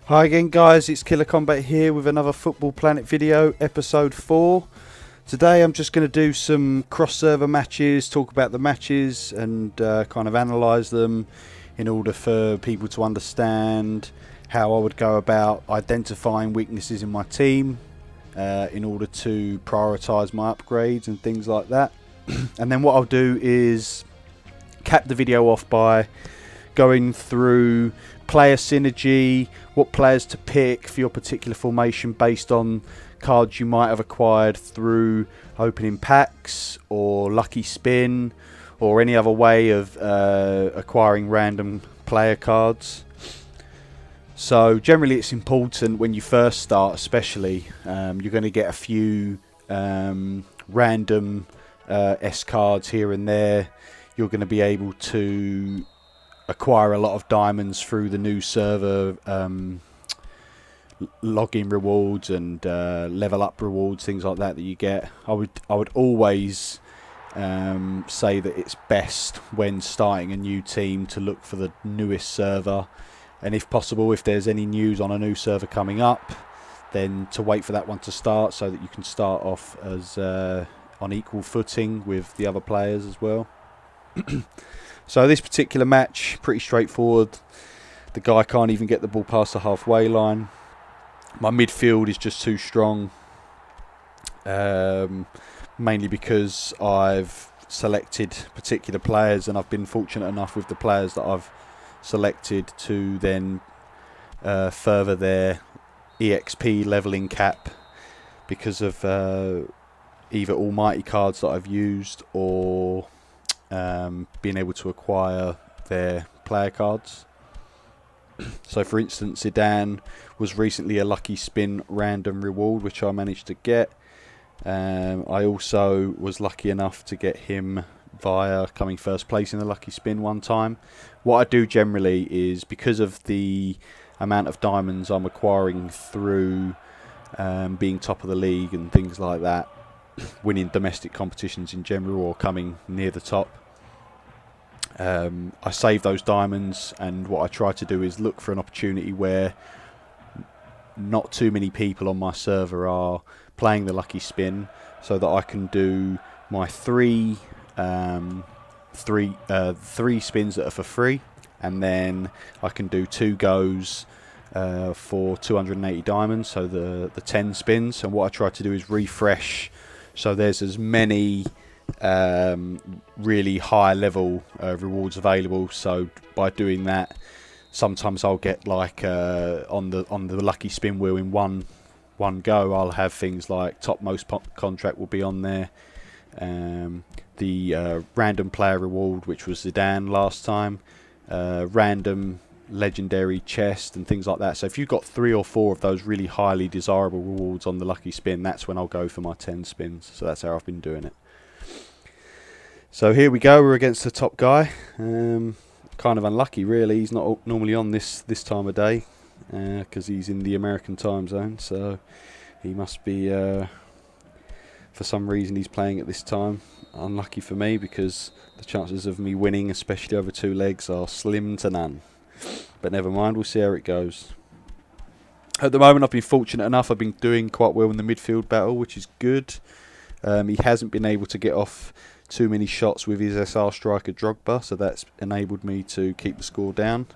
Hi again guys, it's Killer Combat here with another Football Planet video, episode 4. Today I'm just going to do some cross-server matches, talk about the matches and kind of analyse them in order for people to understand how I would go about identifying weaknesses in my team in order to prioritise my upgrades and things like that. And then what I'll do is cap the video off by going through player synergy, what players to pick for your particular formation based on cards you might have acquired through opening packs or lucky spin or any other way of acquiring random player cards. So generally it's important when you first start, especially you're going to get a few random S cards here and there. You're going to be able to acquire a lot of diamonds through the new server login rewards and level up rewards, things like that you get. I would always say that it's best when starting a new team to look for the newest server, and if possible, if there's any news on a new server coming up, then to wait for that one to start so that you can start off as on equal footing with the other players as well. So this particular match, pretty straightforward. The guy can't even get the ball past the halfway line. My midfield is just too strong, mainly because I've selected particular players and I've been fortunate enough with the players that I've selected to then further their EXP leveling cap because of either almighty cards that I've used or being able to acquire their player cards. So for instance, Zidane was recently a lucky spin random reward which I managed to get. I also was lucky enough to get him via coming first place in the lucky spin one time. What I do generally is, because of the amount of diamonds I'm acquiring through being top of the league and things like that, winning domestic competitions in general or coming near the top, I save those diamonds, and what I try to do is look for an opportunity where not too many people on my server are playing the lucky spin, so that I can do my three spins that are for free, and then I can do 2 goes for 280 diamonds, so the 10 spins. And what I try to do is refresh so there's as many really high level rewards available. So by doing that, sometimes I'll get like on the lucky spin wheel in one go, I'll have things like topmost contract will be on there, the random player reward, which was Zidane last time, random legendary chest and things like that. So if you've got 3 or 4 of those really highly desirable rewards on the lucky spin, that's when I'll go for my 10 spins. So that's how I've been doing it. So here we go, we're against the top guy. Kind of unlucky really, he's not normally on this time of day because he's in the American time zone, so he must be for some reason he's playing at this time. Unlucky for me, because the chances of me winning, especially over 2 legs, are slim to none. But never mind, we'll see how it goes. At the moment I've been fortunate enough, I've been doing quite well in the midfield battle, which is good. He hasn't been able to get off too many shots with his SR striker Drogba, so that's enabled me to keep the score down.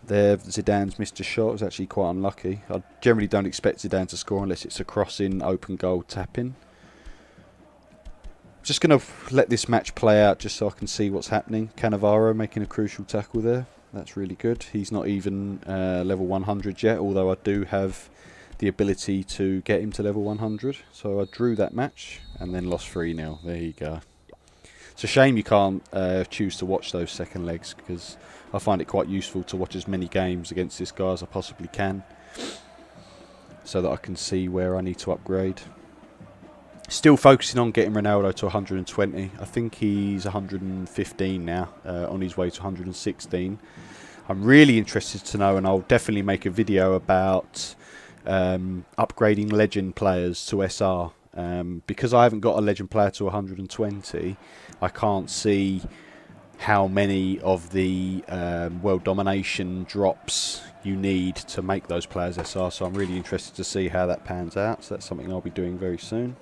There, Zidane's missed a shot. It was actually quite unlucky. I generally don't expect Zidane to score unless it's a cross-in, open goal, tap-in. Just going to let this match play out just so I can see what's happening. Cannavaro making a crucial tackle there. That's really good. He's not even level 100 yet, although I do have the ability to get him to level 100. So I drew that match and then lost 3-0. There you go. It's a shame you can't choose to watch those second legs, because I find it quite useful to watch as many games against this guy as I possibly can, so that I can see where I need to upgrade. Still focusing on getting Ronaldo to 120. I think he's 115 now, on his way to 116. I'm really interested to know, and I'll definitely make a video about upgrading legend players to SR. Because I haven't got a legend player to 120, I can't see how many of the world domination drops you need to make those players SR. So I'm really interested to see how that pans out. So that's something I'll be doing very soon.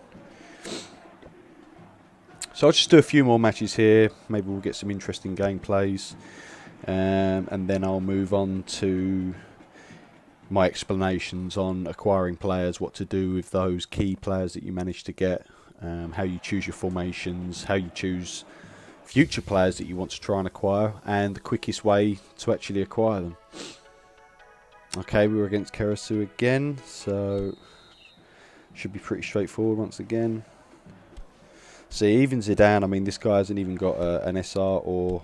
So I'll just do a few more matches here. Maybe we'll get some interesting gameplays. And then I'll move on to my explanations on acquiring players, what to do with those key players that you manage to get, how you choose your formations, how you choose future players that you want to try and acquire, and the quickest way to actually acquire them. Okay, we were against Karasu again, so should be pretty straightforward once again. See, even Zidane, I mean, this guy hasn't even got an SR or...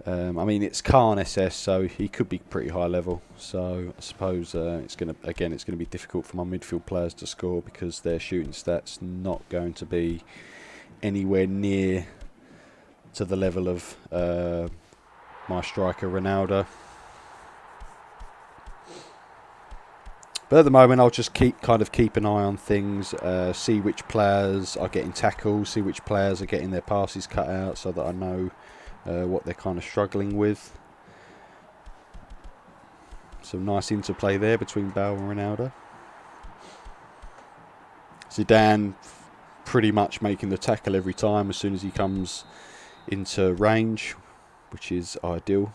I mean, it's Khan SS, so he could be pretty high level. So I suppose it's going to be difficult for my midfield players to score because their shooting stats not going to be anywhere near to the level of my striker Ronaldo. But at the moment, I'll just keep an eye on things, see which players are getting tackles, see which players are getting their passes cut out, so that I know what they're kind of struggling with. Some nice interplay there between Bale and Ronaldo. Zidane pretty much making the tackle every time as soon as he comes into range, which is ideal.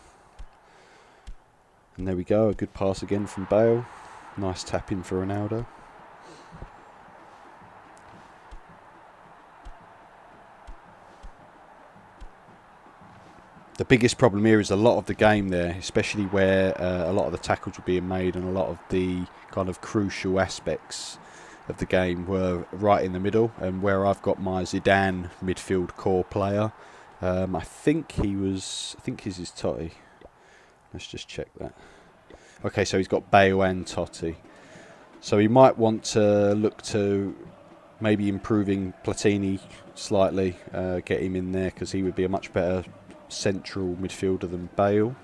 And there we go, a good pass again from Bale. Nice tap in for Ronaldo. The biggest problem here is a lot of the game there, especially where a lot of the tackles were being made and a lot of the kind of crucial aspects of the game were right in the middle, and where I've got my Zidane midfield core player. I think he's Totti. Let's just check that. Okay, so he's got Bale and Totti. So he might want to look to maybe improving Platini slightly, get him in there, because he would be a much better central midfielder than Bale.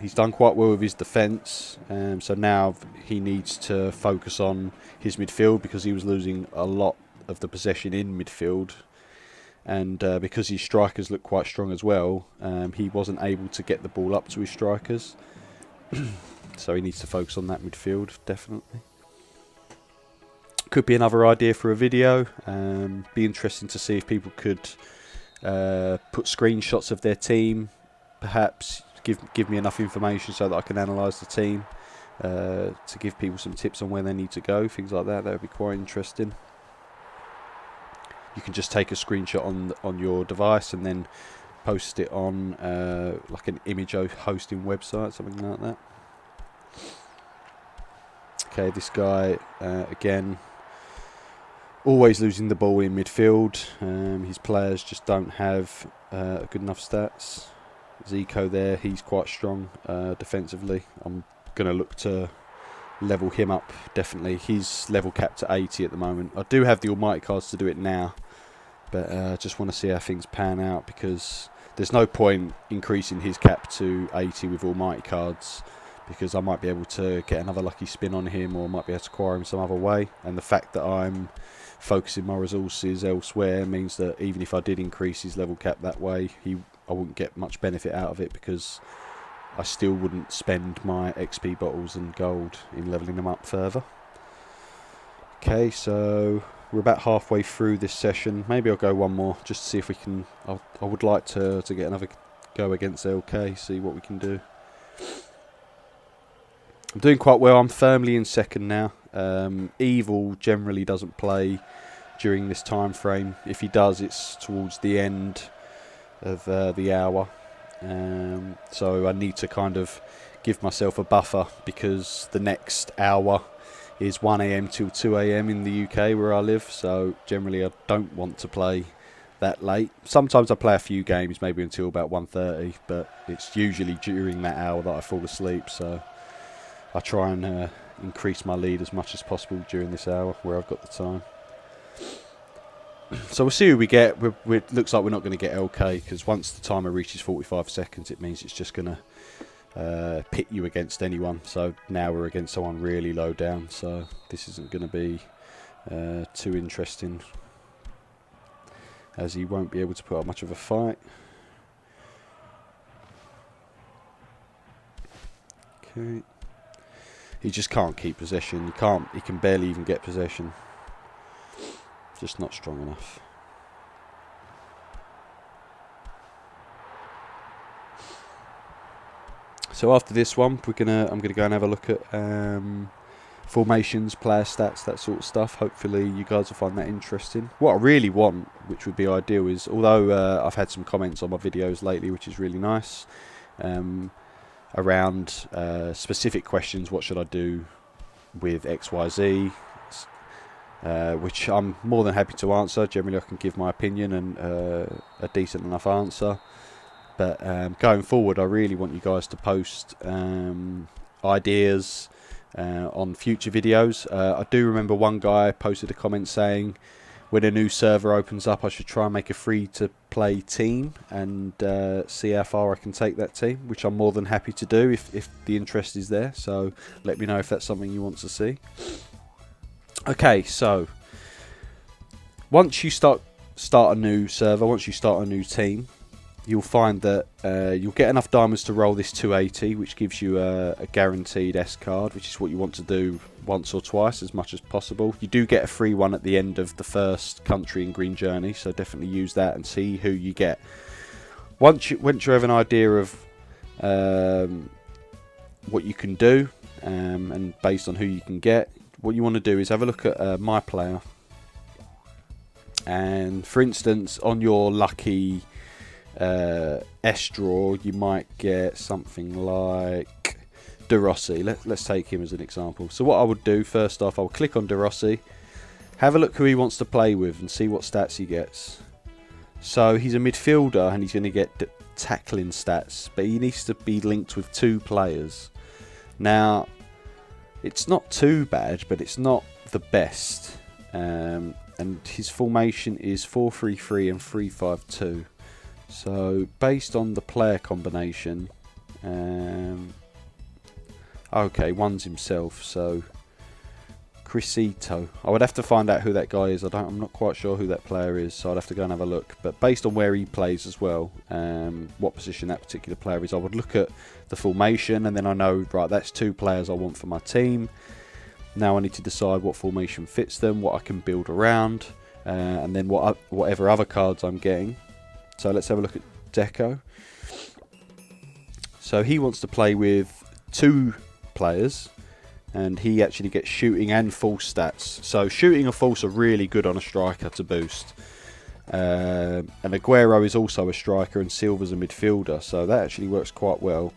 He's done quite well with his defence, so now he needs to focus on his midfield because he was losing a lot of the possession in midfield. And because his strikers look quite strong as well, he wasn't able to get the ball up to his strikers. So he needs to focus on that midfield, definitely. Could be another idea for a video. Be interesting to see if people could put screenshots of their team. Perhaps give me enough information so that I can analyse the team. To give people some tips on where they need to go. Things like that. That would be quite interesting. You can just take a screenshot on your device and then post it on like an image hosting website, something like that. Okay, this guy again, always losing the ball in midfield. His players just don't have good enough stats. Zico there, he's quite strong defensively. I'm going to look to level him up, definitely. He's level capped at 80 at the moment. I do have the almighty cards to do it now, but I just want to see how things pan out, because there's no point increasing his cap to 80 with almighty cards, because I might be able to get another lucky spin on him, or might be able to acquire him some other way. And the fact that I'm focusing my resources elsewhere means that even if I did increase his level cap that way, I wouldn't get much benefit out of it, because I still wouldn't spend my XP bottles and gold in levelling them up further. Okay, so we're about halfway through this session. Maybe I'll go one more just to see if we can... I would like to get another go against LK, see what we can do. I'm doing quite well. I'm firmly in second now. Evil generally doesn't play during this time frame. If he does, it's towards the end of the hour. So I need to kind of give myself a buffer, because the next hour is 1 AM till 2 AM in the UK where I live. So generally I don't want to play that late. Sometimes I play a few games, maybe until about 1:30, but it's usually during that hour that I fall asleep. So I try and increase my lead as much as possible during this hour where I've got the time. So we'll see who we get. It looks like we're not going to get LK, because once the timer reaches 45 seconds, it means it's just going to pit you against anyone. So now we're against someone really low down, so this isn't going to be too interesting, as he won't be able to put up much of a fight. Okay. He just can't keep possession. He can barely even get possession. Just not strong enough. So after this one, I'm gonna go and have a look at formations, player stats, that sort of stuff. Hopefully you guys will find that interesting. What I really want, which would be ideal, is, although I've had some comments on my videos lately, which is really nice, around specific questions. What should I do with XYZ? Which I'm more than happy to answer. Generally I can give my opinion and a decent enough answer. But going forward, I really want you guys to post ideas on future videos. I do remember one guy posted a comment saying when a new server opens up, I should try and make a free-to-play team and see how far I can take that team, which I'm more than happy to do if the interest is there. So let me know if that's something you want to see. Okay, so once you start a new server, once you start a new team, you'll find that you'll get enough diamonds to roll this 280, which gives you a guaranteed S card, which is what you want to do once or twice as much as possible. You do get a free one at the end of the first country and green journey, so definitely use that and see who you get. Once you have an idea of what you can do and based on who you can get, what you want to do is have a look at my player. And for instance, on your lucky S draw, you might get something like De Rossi. Let's take him as an example. So what I would do, first off, I would click on De Rossi, have a look who he wants to play with and see what stats he gets. So he's a midfielder and he's going to get tackling stats, but he needs to be linked with 2 players. Now it's not too bad, but it's not the best, and his formation is 4-3-3 and 3-5-2. So based on the player combination, okay, one's himself, so Crisito. I would have to find out who that guy is. I'm not quite sure who that player is, so I'd have to go and have a look. But based on where he plays as well, what position that particular player is, I would look at the formation, and then I know, right, that's 2 players I want for my team. Now I need to decide what formation fits them, what I can build around, and then whatever other cards I'm getting. So let's have a look at Deco. So he wants to play with 2 players, and he actually gets shooting and false stats. So shooting and false are really good on a striker to boost. And Aguero is also a striker and Silva's a midfielder, so that actually works quite well.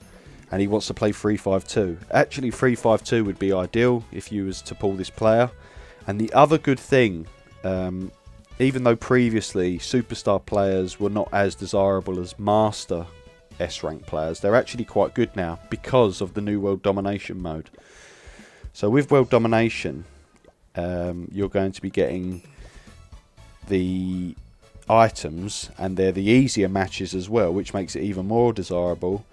And he wants to play 3-5-2. Actually 3-5-2 would be ideal if you was to pull this player. And the other good thing, even though previously superstar players were not as desirable as master S-rank players, they're actually quite good now because of the new World Domination mode. So with World Domination, you're going to be getting the items, and they're the easier matches as well, which makes it even more desirable.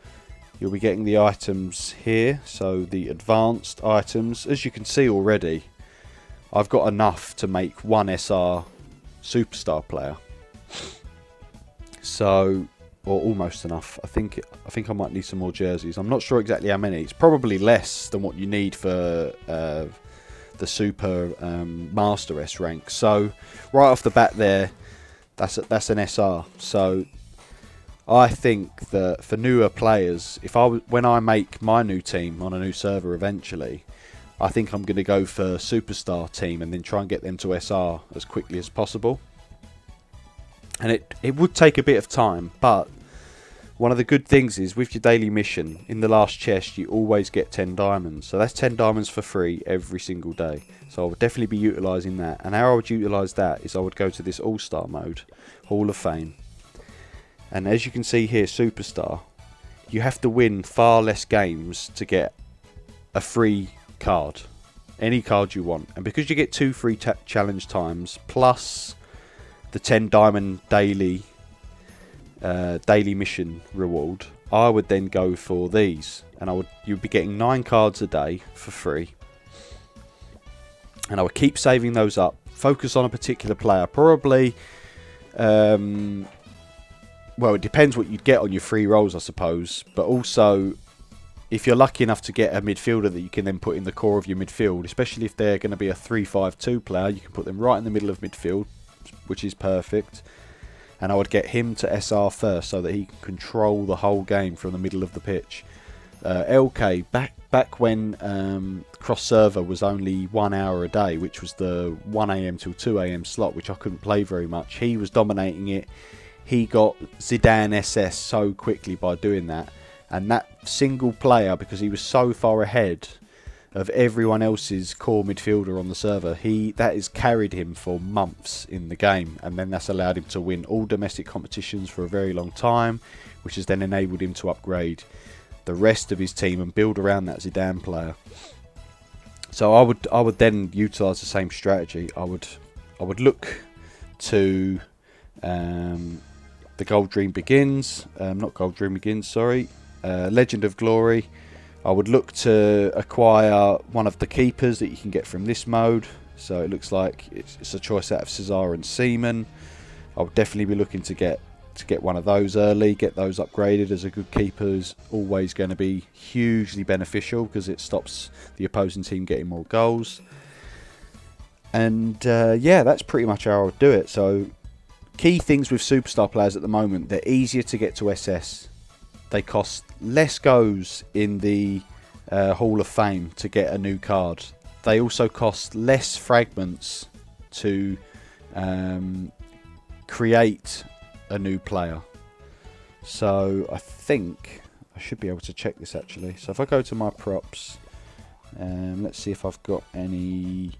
You'll be getting the items here, so the advanced items. As you can see already, I've got enough to make 1 SR superstar player, so, or almost enough. I think I might need some more jerseys. I'm not sure exactly how many. It's probably less than what you need for the super master S rank. So right off the bat there, that's an SR. So I think that for newer players, when I make my new team on a new server eventually, I think I'm going to go for superstar team and then try and get them to SR as quickly as possible. And it would take a bit of time, but one of the good things is with your daily mission, in the last chest you always get 10 diamonds. So that's 10 diamonds for free every single day. So I would definitely be utilising that. And how I would utilise that is I would go to this All-Star mode, Hall of Fame. And as you can see here, Superstar, you have to win far less games to get a free card. Any card you want. And because you get 2 free challenge times, plus the 10 diamond daily mission reward, I would then go for these. And you'd be getting 9 cards a day for free. And I would keep saving those up. Focus on a particular player. Probably... well, it depends what you'd get on your free rolls, I suppose. But also, if you're lucky enough to get a midfielder that you can then put in the core of your midfield, especially if they're going to be a 3-5-2 player, you can put them right in the middle of midfield, which is perfect. And I would get him to SR first so that he can control the whole game from the middle of the pitch. LK, back when cross server was only 1 hour a day, which was the 1 AM till 2 AM slot, which I couldn't play very much. He was dominating it. He got Zidane SS so quickly by doing that. And that single player, because he was so far ahead of everyone else's core midfielder on the server, that has carried him for months in the game, and then that's allowed him to win all domestic competitions for a very long time, which has then enabled him to upgrade the rest of his team and build around that Zidane player. So I would then utilise the same strategy. I would look to the Gold Dream Begins, not Gold Dream Begins, sorry. Legend of Glory. I would look to acquire one of the keepers that you can get from this mode. So it looks like it's a choice out of Cesar and Seaman. I would definitely be looking to get one of those early, get those upgraded, as a good keeper is always going to be hugely beneficial because it stops the opposing team getting more goals. And yeah, that's pretty much how I would do it. So key things with superstar players at the moment: they're easier to get to SS. They cost less goes in the Hall of Fame to get a new card. They also cost less fragments to create a new player. So I think I should be able to check this actually. So if I go to my props, let's see if I've got any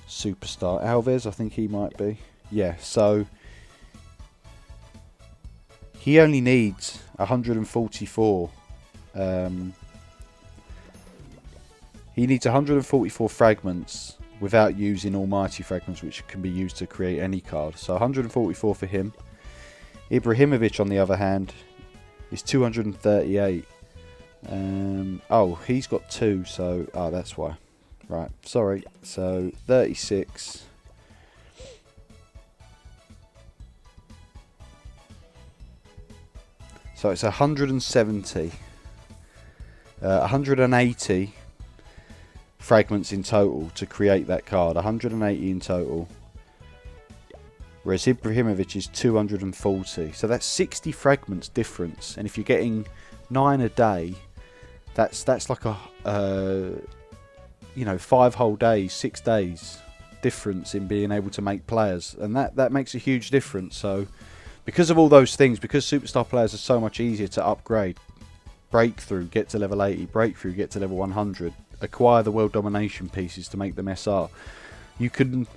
superstar. Alves, I think he might be. Yeah, so he only needs 144. He needs 144 fragments without using almighty fragments, which can be used to create any card. So 144 for him. Ibrahimovic, on the other hand, is 238. Oh, he's got 2, so that's why. Right, sorry. So 36. So it's 170, 180 fragments in total to create that card. 180 in total. Whereas Ibrahimovic is 240. So that's 60 fragments difference. And if you're getting 9 a day, that's like a 5 whole days, 6 days difference in being able to make players, and that makes a huge difference. So because of all those things, because superstar players are so much easier to upgrade, breakthrough, get to level 80, breakthrough, get to level 100, acquire the world domination pieces to make them SR, you can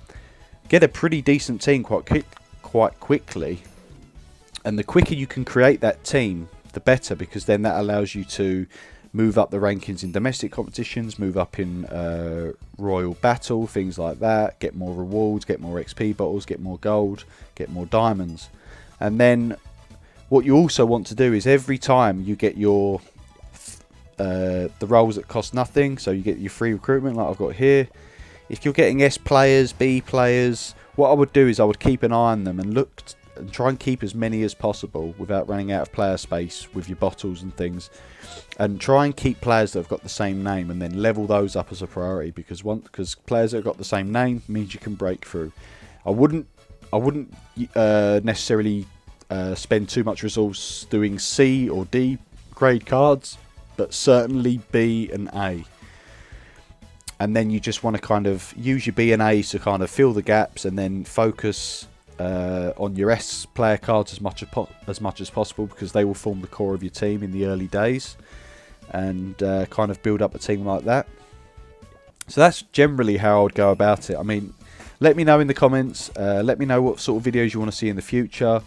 get a pretty decent team quite quickly. And the quicker you can create that team, the better, because then that allows you to move up the rankings in domestic competitions, move up in Royal Battle, things like that, get more rewards, get more XP bottles, get more gold, get more diamonds. And then what you also want to do is every time you get your the roles that cost nothing, so you get your free recruitment like I've got here, if you're getting S players, B players, what I would do is I would keep an eye on them and look and try and keep as many as possible without running out of player space with your bottles and things, and try and keep players that have got the same name, and then level those up as a priority, because players that have got the same name means you can break through. I wouldn't necessarily spend too much resource doing C or D grade cards, but certainly B and A. And then you just want to kind of use your B and A to kind of fill the gaps, and then focus on your S player cards as much as possible, because they will form the core of your team in the early days, and kind of build up a team like that. So that's generally how I would go about it. I mean, let me know in the comments. Let me know what sort of videos you want to see in the future.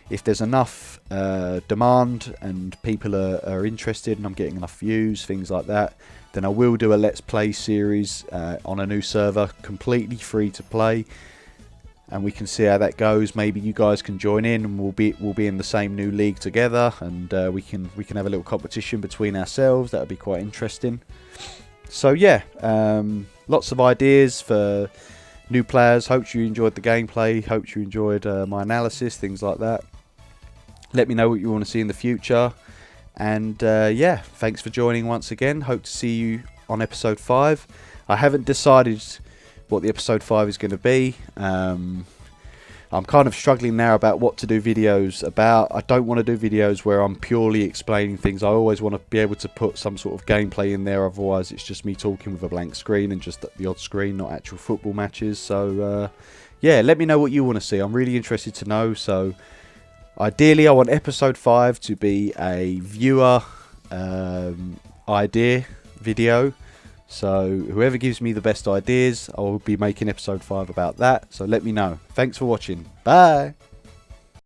If there's enough demand and people are interested and I'm getting enough views, things like that, then I will do a Let's Play series on a new server, completely free to play, and we can see how that goes. Maybe you guys can join in, and we'll be in the same new league together, and we can have a little competition between ourselves. That would be quite interesting. So yeah, lots of ideas for new players. Hope you enjoyed the gameplay. Hope you enjoyed my analysis, things like that. Let me know what you want to see in the future, And yeah, thanks for joining once again. Hope to see you on episode 5. I haven't decided what the episode 5 is going to be. I'm kind of struggling now about what to do videos about. I don't want to do videos where I'm purely explaining things. I always want to be able to put some sort of gameplay in there. Otherwise, it's just me talking with a blank screen and just the odd screen, not actual football matches. So, yeah, let me know what you want to see. I'm really interested to know. So, ideally, I want episode 5 to be a viewer idea video. So whoever gives me the best ideas, I will be making episode 5 about that. So let me know. Thanks for watching. Bye.